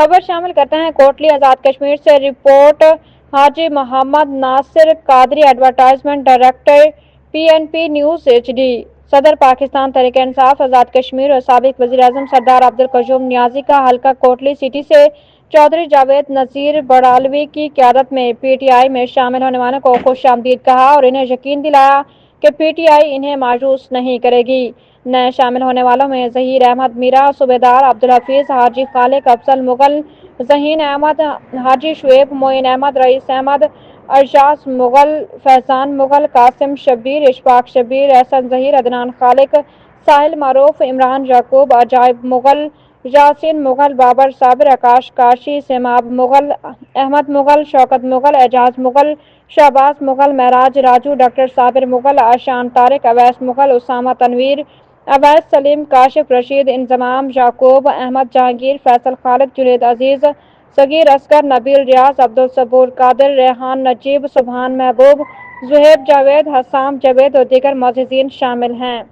خبر شامل کرتے ہیں کوٹلی آزاد کشمیر سے report Haji Muhammad Nasir Qadri advertisement director PNP news HD صدر پاکستان تحریک انصاف آزاد کشمیر اور سابق وزیر اعظم سردار عبدالقیوم نیازی کا حلقہ کوٹلی سٹی سے چودھری جاوید نذیر بڑالوی کی قیادت میں PTI میں شامل ہونے والوں کو خوش آمدید کہا اور انہیں یقین دلایا کہ PTI انہیں مایوس نہیں کرے گی۔ نئے شامل ہونے والوں میں ظہیر احمد میرا، صوبیدار عبدالحفیظ، حاجی خالق افضل مغل، ذہین احمد، حاجی شعیب، معین احمد، رئیس احمد، ارشاد مغل، فیضان مغل، قاسم شبیر، اشفاق شبیر، احسن ظہیر، عدنان خالق، ساحل معروف، عمران یعقوب، عجائب مغل، یاسین مغل، بابر صابر، آکاش کاشی، سیماب مغل، احمد مغل، شوکت مغل، اعجاز مغل، شہباز مغل، معراج راجو، ڈاکٹر صابر مغل، آشان طارق، اویس مغل، اسامہ تنویر، اویس سلیم، کاشف رشید، انضمام یعقوب، احمد جہانگیر، فیصل خالد، جنید عزیز، صغیر اصغر، نبیل ریاض، عبدالصبور قادر، ریحان نجیب، سبحان محبوب، زہیب جاوید، حسام جاوید اور دیگر معززین شامل ہیں۔